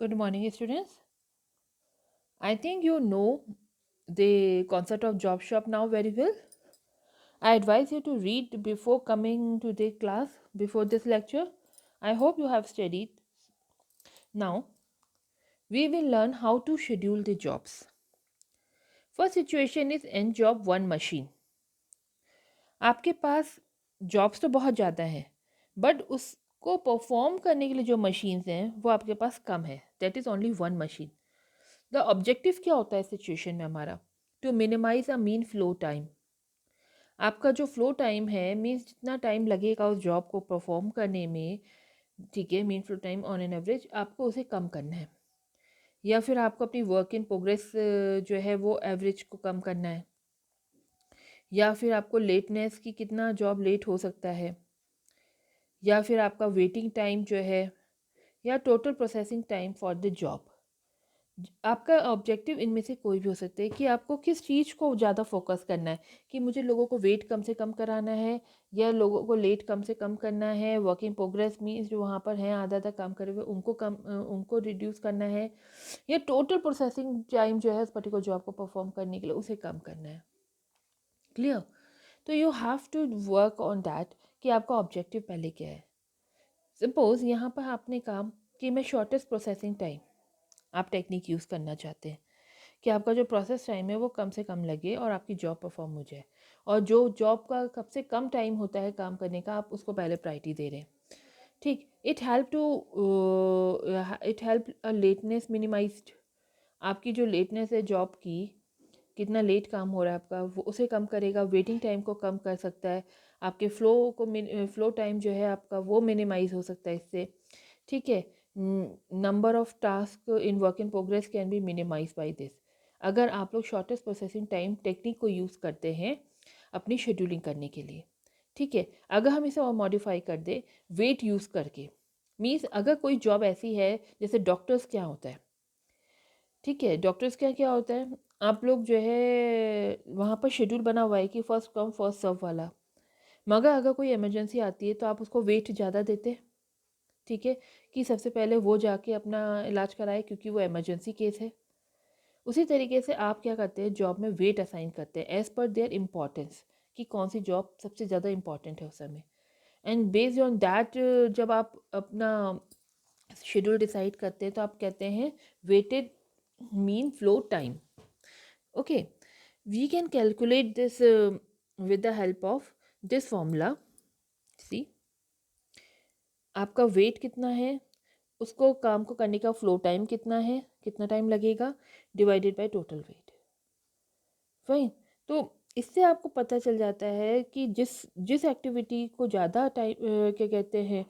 Good morning, students. I think you know the concept of job shop now very well. I advise you to read before coming to the class, before this lecture. I hope you have studied. Now, we will learn how to schedule the jobs. First situation is n job one machine. आपके पास jobs तो बहुत ज़्यादा हैं, but उसको perform करने के लिए जो मशीन्स हैं वो आपके पास कम है. That is only one machine. The objective क्या होता है सिचुएशन में हमारा? To minimize a mean flow time. आपका जो फ्लो टाइम है मीन्स जितना टाइम लगेगा उस जॉब को परफॉर्म करने में, ठीक है, mean flow time on an average आपको उसे कम करना है. या फिर आपको अपनी वर्क इन प्रोग्रेस जो है वो एवरेज को कम करना है. या फिर आपको लेटनेस की कितना जॉब लेट हो सकता है. या फिर आपका वेटिंग टाइम जो है, या total processing time for the job. आपका ऑब्जेक्टिव इनमें से कोई भी हो सकता है कि आपको किस चीज़ को ज़्यादा फोकस करना है. कि मुझे लोगों को वेट कम से कम कराना है, या लोगों को लेट कम से कम करना है. वर्क इन प्रोग्रेस मीन्स जो वहाँ पर हैं आधा आधा काम करे हुए उनको रिड्यूस करना है. या टोटल प्रोसेसिंग टाइम जो है उस पर्टिकुलर जॉब को परफॉर्म करने के लिए उसे कम करना है. क्लियर? तो you have to work on that कि आपका ऑब्जेक्टिव पहले क्या है. सपोज यहाँ पर आपने काम कि मैं शॉर्टेस्ट प्रोसेसिंग टाइम आप टेक्निक यूज़ करना चाहते हैं कि आपका जो प्रोसेस टाइम है वो कम से कम लगे और आपकी जॉब परफॉर्म हो जाए. और जो जॉब का सबसे कम टाइम होता है काम करने का, आप उसको पहले प्रायोरिटी दे रहे हैं. ठीक. It help a lateness minimized. आपकी जो लेटनेस है जॉब की, कितना लेट काम हो रहा है आपका, वो उसे कम करेगा. वेटिंग टाइम को कम कर सकता है. आपके फ्लो टाइम जो है आपका वो मिनिमाइज हो सकता है इससे. ठीक है. Number of task in work in progress can be minimize by this. अगर आप लोग शॉर्टेस्ट प्रोसेसिंग टाइम टेक्निक को यूज़ करते हैं अपनी शेड्यूलिंग करने के लिए. ठीक है. अगर हम इसे और मॉडिफाई कर दे वेट यूज़ करके, मीन्स अगर कोई जॉब ऐसी है जैसे डॉक्टर्स क्या होता है, ठीक है, डॉक्टर्स क्या क्या होता है, आप लोग जो है वहाँ पर शेड्यूल बना हुआ है कि फर्स्ट कम फर्स्ट सर्व वाला. मगर अगर कोई इमरजेंसी आती है तो आप उसको वेट ज़्यादा देते हैं. ठीक है. कि सबसे पहले वो जाके अपना इलाज कराए क्योंकि वो इमरजेंसी केस है. उसी तरीके से आप क्या करते हैं जॉब में वेट असाइन करते हैं एज पर देयर इम्पोर्टेंस कि कौन सी जॉब सबसे ज़्यादा इम्पॉर्टेंट है उस समय. एंड बेस्ड ऑन दैट जब आप अपना शेड्यूल डिसाइड करते हैं तो आप कहते हैं weighted mean flow time. Okay. We can calculate this with the help of this formula. See, आपका वेट कितना है, उसको काम को करने का फ्लो टाइम कितना है, कितना टाइम लगेगा, divided by total weight. Fine. तो इससे आपको पता चल जाता है कि जिस जिस एक्टिविटी को ज़्यादा टाइम क्या कहते हैं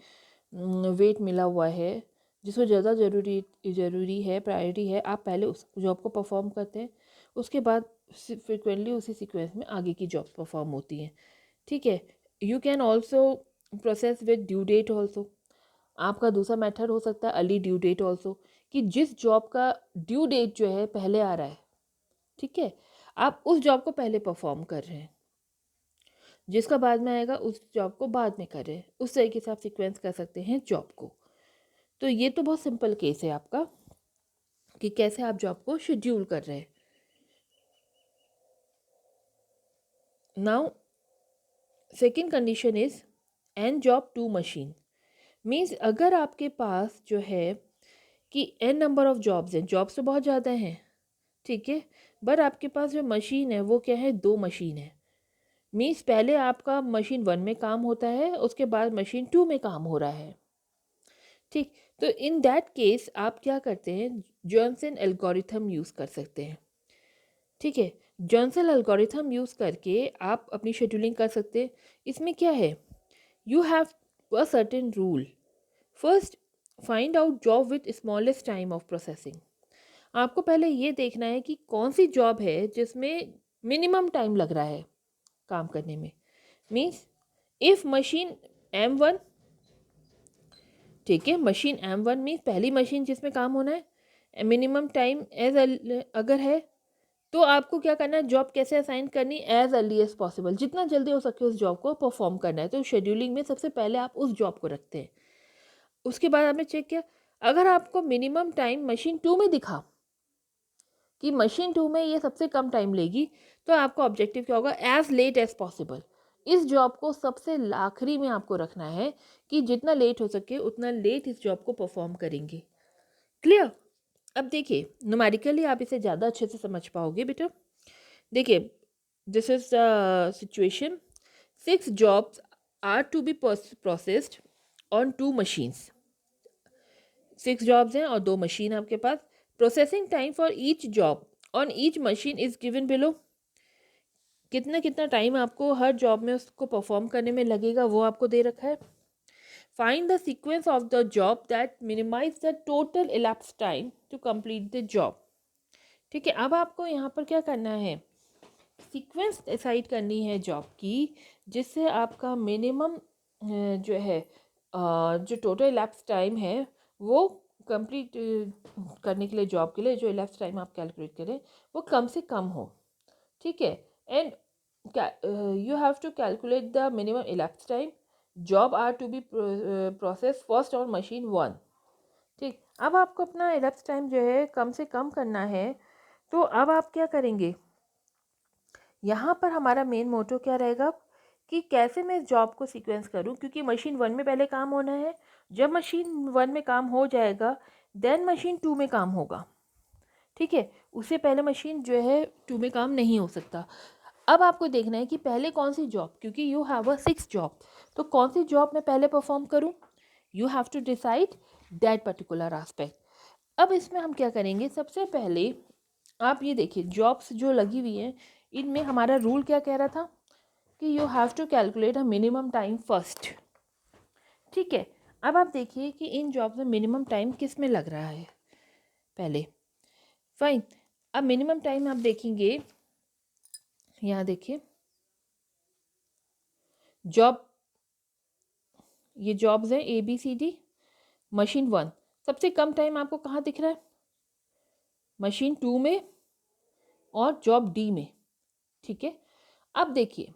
वेट मिला हुआ है, जिसको ज़्यादा ज़रूरी है, प्रायोरिटी है, आप पहले उस जॉब को परफॉर्म करते हैं. उसके बाद फ्रिक्वेंटली उसी सीक्वेंस में आगे की जॉब्स परफॉर्म होती हैं. ठीक है. You can also process with due date also. आपका दूसरा मेथड हो सकता है अर्ली ड्यू डेट ऑल्सो, कि जिस जॉब का ड्यू डेट जो है पहले आ रहा है, ठीक है, आप उस जॉब को पहले परफॉर्म कर रहे हैं, जिसका बाद में आएगा उस जॉब को बाद में कर रहे हैं. उस तरीके से आप सीक्वेंस कर सकते हैं जॉब को. तो ये तो बहुत सिंपल केस है आपका कि कैसे आप जॉब को शेड्यूल कर रहे हैं. Now second condition is n job to machine. Means अगर आपके पास जो है कि एन नंबर ऑफ जॉब्स हैं, जॉब्स तो बहुत ज़्यादा हैं, ठीक है, बट आपके पास जो मशीन है वो क्या है, दो मशीन है. मीन्स पहले आपका मशीन वन में काम होता है, उसके बाद मशीन टू में काम हो रहा है. ठीक. तो इन दैट केस आप क्या करते हैं, जॉनसन एल्गोरिथम यूज़ कर सकते हैं. ठीक है. जॉनसन एल्गोरिथम यूज़ करके आप अपनी शेड्यूलिंग कर सकते हैं. इसमें क्या है, you have a certain rule. First, find out job with smallest time of processing. आपको पहले ये देखना है कि कौन सी जॉब है जिसमें मिनिमम टाइम लग रहा है काम करने में. मीन्स इफ़ मशीन M1, ठीक है, मशीन M1 मीन्स पहली मशीन जिसमें काम होना है, मिनिमम टाइम एज अगर है, तो आपको क्या करना है, जॉब कैसे असाइन करनी, एज अर्ली एज पॉसिबल, जितना जल्दी हो सके उस जॉब को परफॉर्म करना है. तो शेड्यूलिंग में सबसे पहले आप उस जॉब को रखते हैं. उसके बाद आपने चेक किया, अगर आपको मिनिमम टाइम मशीन 2 में दिखा कि मशीन 2 में ये सबसे कम टाइम लेगी, तो आपका ऑब्जेक्टिव क्या होगा? As late as possible. इस जॉब को सबसे आखिरी में आपको रखना है कि जितना लेट हो सके उतना लेट इस जॉब को परफॉर्म करेंगे। क्लियर? अब देखिए, न्यूमेरिकली आप इसे ज़्यादा अच्छे से समझ पाओगे बेटा। देखिए, this is the situation. 6 jobs are to be processed on 2 machines. 6 jobs हैं और 2 मशीन आपके पास। Processing time for each job on each machine is given below. कितना कितना टाइम आपको हर जॉब में उसको परफॉर्म करने में लगेगा वो आपको दे रखा है। Find the sequence of the job that minimize the total elapsed time to complete the job. ठीक है, अब आपको यहाँ पर क्या करना है? सीक्वेंस डिसाइड करनी है जॉब की, जिससे आपका मिनिमम जो है जो टोटल elapsed टाइम है वो कंप्लीट करने के लिए, जॉब के लिए जो elapsed टाइम आप कैलकुलेट करें वो कम से कम हो। ठीक है, and you have to calculate the minimum elapsed time. Job are to be processed first on machine 1. ठीक, अब आपको अपना elapsed time जो है कम से कम करना है। तो अब आप क्या करेंगे? यहाँ पर हमारा मेन मोटो क्या रहेगा कि कैसे मैं इस जॉब को सीक्वेंस करूँ, क्योंकि मशीन 1 में पहले काम होना है। जब मशीन 1 में काम हो जाएगा देन मशीन 2 में काम होगा। ठीक है, उससे पहले मशीन जो है 2 में काम नहीं हो सकता। अब आपको देखना है कि पहले कौन सी जॉब, क्योंकि यू हैव अ 6 जॉब, तो कौन सी जॉब मैं पहले परफॉर्म करूं? You have to decide that particular aspect. अब इसमें हम क्या करेंगे? सबसे पहले आप ये देखिए, जॉब्स जो लगी हुई हैं इनमें हमारा रूल क्या कह रहा था कि you have to calculate a minimum time first. ठीक है, अब आप देखिए कि इन जॉब्स में मिनिमम टाइम किस में लग रहा है पहले। फाइन, अब मिनिमम टाइम आप देखेंगे, यहाँ देखिए जॉब, ये जॉब्स हैं ABCD। मशीन 1 सबसे कम टाइम आपको कहाँ दिख रहा है? मशीन 2 में और जॉब D में। ठीक है, अब देखिए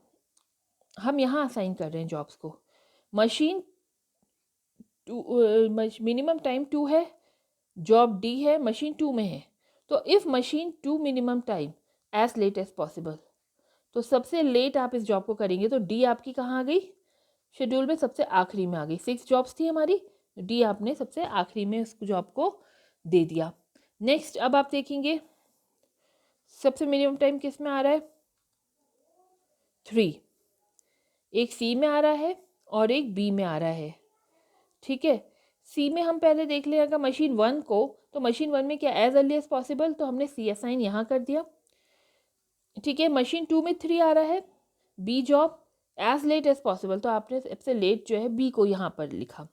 हम यहाँ असाइन कर रहे हैं जॉब्स को। मशीन 2 मिनिमम टाइम 2 है, जॉब D है, मशीन 2 में है। तो if machine 2 minimum time as late as possible, तो सबसे लेट आप इस जॉब को करेंगे तो D आपकी कहाँ आ गई? शेड्यूल में सबसे आखिरी में आ गई। 6 जॉब्स थी हमारी, D आपने सबसे आखिरी में उस जॉब को दे दिया। नेक्स्ट अब आप देखेंगे सबसे मिनिमम टाइम किस में आ रहा है? 3। एक C में आ रहा है और एक B में आ रहा है। ठीक है, C में हम पहले देख लें अगर मशीन 1 को, तो मशीन 1 में क्या एज अर्ली एज पॉसिबल, तो हमने C असाइन यहाँ कर दिया। ठीक है, मशीन 2 में 3 आ रहा है, B job as late as possible, तो आपने सबसे लेट जो है B को यहाँ पर लिखा।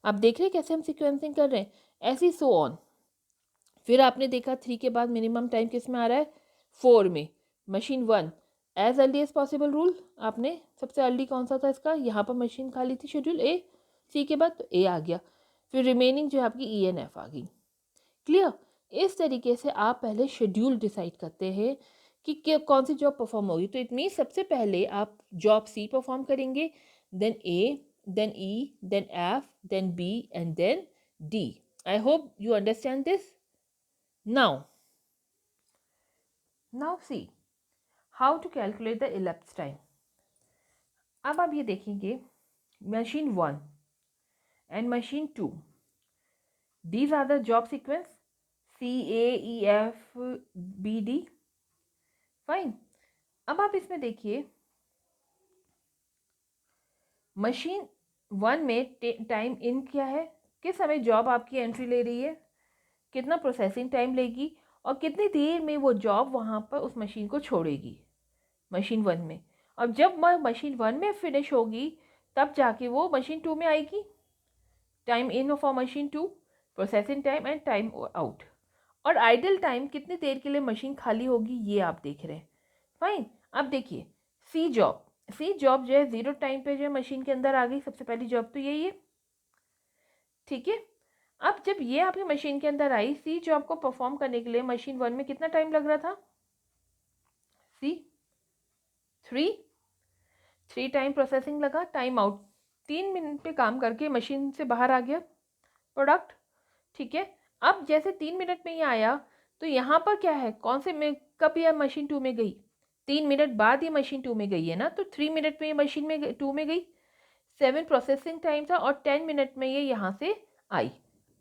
आप देख रहे हैं कैसे हम सीक्वेंसिंग कर रहे हैं, ऐसी सो ऑन। फिर आपने देखा 3 के बाद मिनिमम टाइम किस में आ रहा है? 4 में। Machine 1 as early as possible rule, आपने सबसे अर्ली कौन सा था इसका? यहाँ पर मशीन खाली थी शेड्यूल A, C के बाद तो A आ गया। फिर रिमेनिंग जो है आपकी E and F आ गई। क्लियर? इस तरीके से आप पहले शेड्यूल डिसाइड करते हैं कि कौन सी जॉब परफॉर्म होगी। तो इट मीन सबसे पहले आप जॉब C परफॉर्म करेंगे, then A, then E, then F, then B and then D। I hope you understand this. Now, now see how to calculate the elapsed time. अब आप ये देखेंगे machine 1 and machine 2. These are the job sequence C, A, E, F, B, D. Fine. अब आप इसमें देखिए machine 1 में time in क्या है, किस समय जॉब आपकी एंट्री ले रही है, कितना प्रोसेसिंग टाइम लेगी और कितनी देर में वो जॉब वहाँ पर उस मशीन को छोड़ेगी मशीन 1 में। अब जब मशीन 1 में फिनिश होगी तब जाके वो मशीन 2 में आएगी। Time in for machine 2, processing time and time out, और आइडल टाइम कितनी देर के लिए मशीन खाली होगी ये आप देख रहे हैं। फाइन, अब देखिए सी जॉब जो है 0 टाइम पे जो है मशीन के अंदर आ गई, सबसे पहली जॉब तो यही है। ठीक है, अब जब ये आपकी मशीन के अंदर आई, सी जॉब को परफॉर्म करने के लिए मशीन 1 में कितना टाइम लग रहा था? सी 3 टाइम प्रोसेसिंग लगा, टाइम आउट 3 मिनट पे काम करके मशीन से बाहर आ गया प्रोडक्ट। ठीक है, अब जैसे 3 मिनट में ये आया, तो यहाँ पर क्या है, कौन से में कब यह मशीन 2 में गई, 3 मिनट बाद ये मशीन 2 में गई है ना, तो 3 मिनट में ये मशीन में 2 में गई, 7 प्रोसेसिंग टाइम था, और 10 मिनट में ये यहाँ से आई।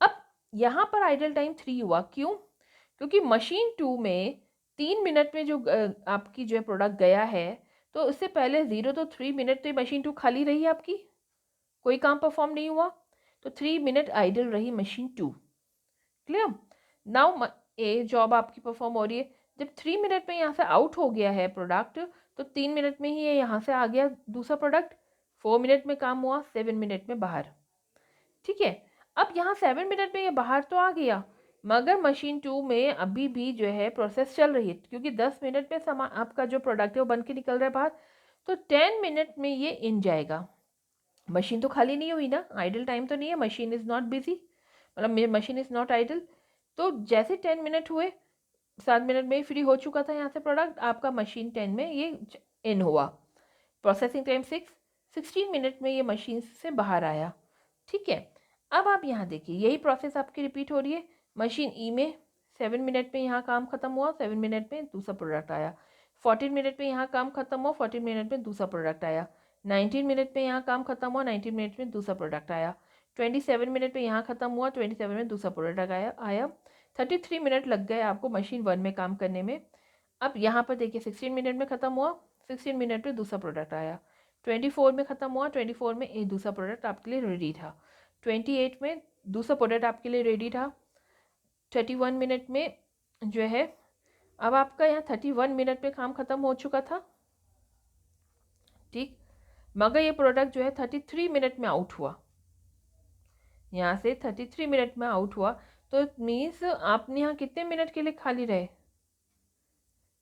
अब यहाँ पर आइडल टाइम 3 हुआ, क्यों? क्योंकि मशीन 2 में 3 मिनट में जो आपकी जो है प्रोडक्ट गया है, तो उससे पहले 0 to 3 मिनट तो ये मशीन 2 खाली रही आपकी, कोई काम परफॉर्म नहीं हुआ, तो 3 मिनट आइडल रही मशीन 2। क्लियर? नाउ ए जॉब आपकी परफॉर्म हो रही है, जब 3 मिनट में यहाँ से आउट हो गया है प्रोडक्ट, तो 3 मिनट में ही ये यहाँ से आ गया दूसरा प्रोडक्ट, 4 मिनट में काम हुआ, 7 मिनट में बाहर। ठीक है, अब यहाँ 7 मिनट में ये बाहर तो आ गया, मगर मशीन 2 में अभी भी जो है प्रोसेस चल रही है, क्योंकि 10 मिनट में सामान आपका जो प्रोडक्ट है वो बन के निकल रहा है बाहर, तो 10 मिनट में ये इन जाएगा। मशीन तो खाली नहीं हुई ना, आइडल टाइम तो नहीं है, मशीन इज़ नॉट बिजी, मतलब मशीन इज़ नॉट आइडल। तो जैसे 10 मिनट हुए, 7 मिनट में ही फ्री हो चुका था यहाँ से प्रोडक्ट आपका, मशीन 10 में ये इन हुआ, प्रोसेसिंग टाइम 16 मिनट में ये मशीन से बाहर आया। ठीक है, अब आप यहाँ देखिए, यही प्रोसेस आपकी रिपीट हो रही है, मशीन ई में 7 मिनट में यहाँ काम खत्म हुआ, 7 मिनट में दूसरा प्रोडक्ट आया, 14 मिनट में यहाँ काम खत्म हुआ, 14 मिनट में दूसरा प्रोडक्ट आया, 19 मिनट में यहाँ काम खत्म हुआ, 19 मिनट में दूसरा प्रोडक्ट आया, 27 मिनट में यहाँ खत्म हुआ, 27 में दूसरा प्रोडक्ट आया 33 मिनट लग गए आपको मशीन 1 में काम करने में। अब यहाँ पर देखिए 16 मिनट में ख़त्म हुआ, 16 मिनट में दूसरा प्रोडक्ट आया, 24 में ख़त्म हुआ, 24 में एक दूसरा प्रोडक्ट आपके लिए रेडी था, 28 में दूसरा प्रोडक्ट आपके लिए रेडी था, 31 मिनट में जो है, अब आपका यहाँ 31 मिनट में काम ख़त्म हो चुका था। ठीक, मगर ये प्रोडक्ट जो है 33 मिनट में आउट हुआ, यहाँ से 33 मिनट में आउट हुआ, तो इट मीन्स आपने यहाँ कितने मिनट के लिए खाली रहे,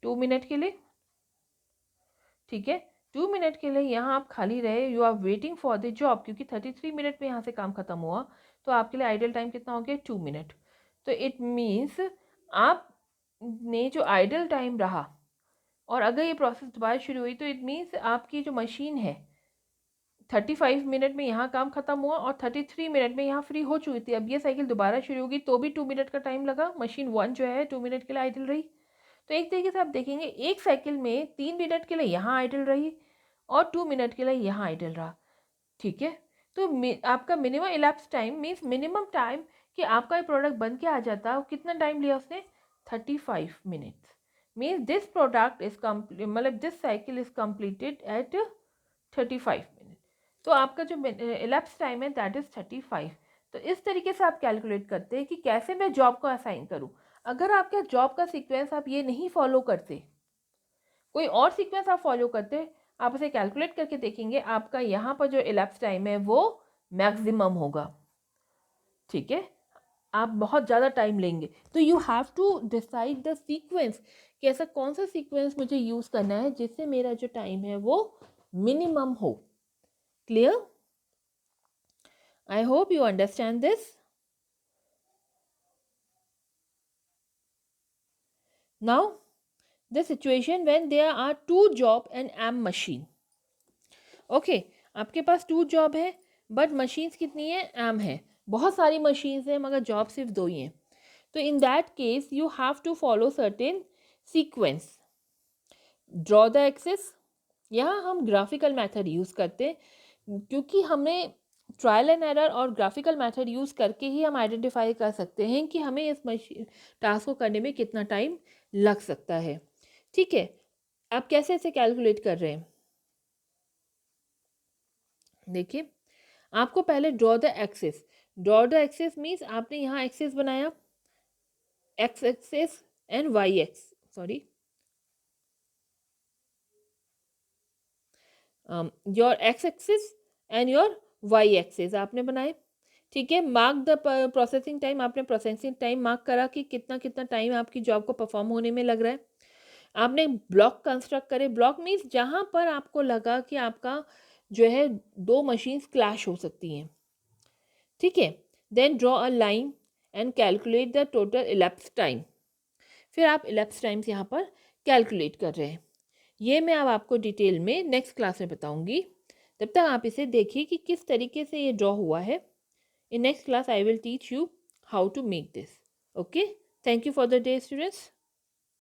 2 मिनट के लिए। ठीक है, 2 मिनट के लिए यहाँ आप खाली रहे, you are waiting for the job, क्योंकि 33 मिनट में यहाँ से काम खत्म हुआ, तो आपके लिए आइडल टाइम कितना हो गया, 2 मिनट। तो इट मीन्स आप ने जो आइडल टाइम रहा, और अगर ये प्रोसेस दोबारा शुरू हुई, तो इट मीन्स आपकी जो मशीन है 35 मिनट में यहाँ काम खत्म हुआ, और 33 मिनट में यहाँ फ्री हो चुकी थी, अब ये साइकिल दोबारा शुरू होगी, तो भी 2 मिनट का टाइम लगा, मशीन 1 जो है 2 मिनट के लिए आइडल रही। तो एक तरीके से आप देखेंगे, एक साइकिल में 3 मिनट के लिए यहाँ आइडल रही, और 2 मिनट के लिए यहाँ आइडल रहा। ठीक है, तो आपका minimum elapse time means minimum time कि आपका ये प्रोडक्ट बन के आ जाता, कितना टाइम लिया उसने, 35 minutes, means this product is complete, मतलब this cycle is completed at 35 minute. तो आपका जो इलैप्स टाइम है दैट इज़ 35। तो इस तरीके से आप कैलकुलेट करते हैं कि कैसे मैं जॉब को असाइन करूँ। अगर आपका जॉब का सीक्वेंस आप ये नहीं फॉलो करते, कोई और सीक्वेंस आप फॉलो करते, आप उसे कैलकुलेट करके देखेंगे, आपका यहाँ पर जो इलैप्स टाइम है वो मैक्सिमम होगा। ठीक है, आप बहुत ज़्यादा टाइम लेंगे, तो you have to decide the sequence कि ऐसा कौन सा सीक्वेंस मुझे यूज़ करना है जिससे मेरा जो टाइम है वो मिनिमम हो। Clear? I hope you understand this. Now, the situation when there are two job and AM machine. Okay, आपके पास 2 जॉब है, बट मशीन्स कितनी है, एम है, बहुत सारी मशीन्स हैं मगर जॉब सिर्फ 2 ही हैं। तो in that case you have to follow certain sequence. Draw the axes, यहाँ हम ग्राफिकल मेथड यूज़ करते हैं, क्योंकि हमें ट्रायल एंड एरर और ग्राफिकल मेथड यूज़ करके ही हम आइडेंटिफाई कर सकते हैं कि हमें इस मशीन टास्क को करने में कितना टाइम लग सकता है। ठीक है, आप कैसे इसे कैलकुलेट कर रहे हैं, देखिए, आपको पहले draw the axes. Draw the axes means आपने यहाँ एक्सेस बनाया, x axes and y x, sorry, your x axis and your y axis आपने बनाए। ठीक है, मार्क द प्रोसेसिंग टाइम, आपने प्रोसेसिंग टाइम मार्क करा कि कितना कितना टाइम आपकी जॉब को परफॉर्म होने में लग रहा है। आपने ब्लॉक कंस्ट्रक्ट करे, ब्लॉक मीन्स जहाँ पर आपको लगा कि आपका जो है 2 मशीन्स क्लैश हो सकती हैं। ठीक है, then draw a line and calculate the total elapse time. फिर आप इलैप्स टाइम्स यहाँ पर कैलकुलेट कर रहे हैं। ये मैं अब आपको डिटेल में नेक्स्ट क्लास में बताऊंगी, तब तक आप इसे देखिए कि किस तरीके से ये ड्रॉ हुआ है। In next class I will teach you how to make this. Okay, thank you for the day, students.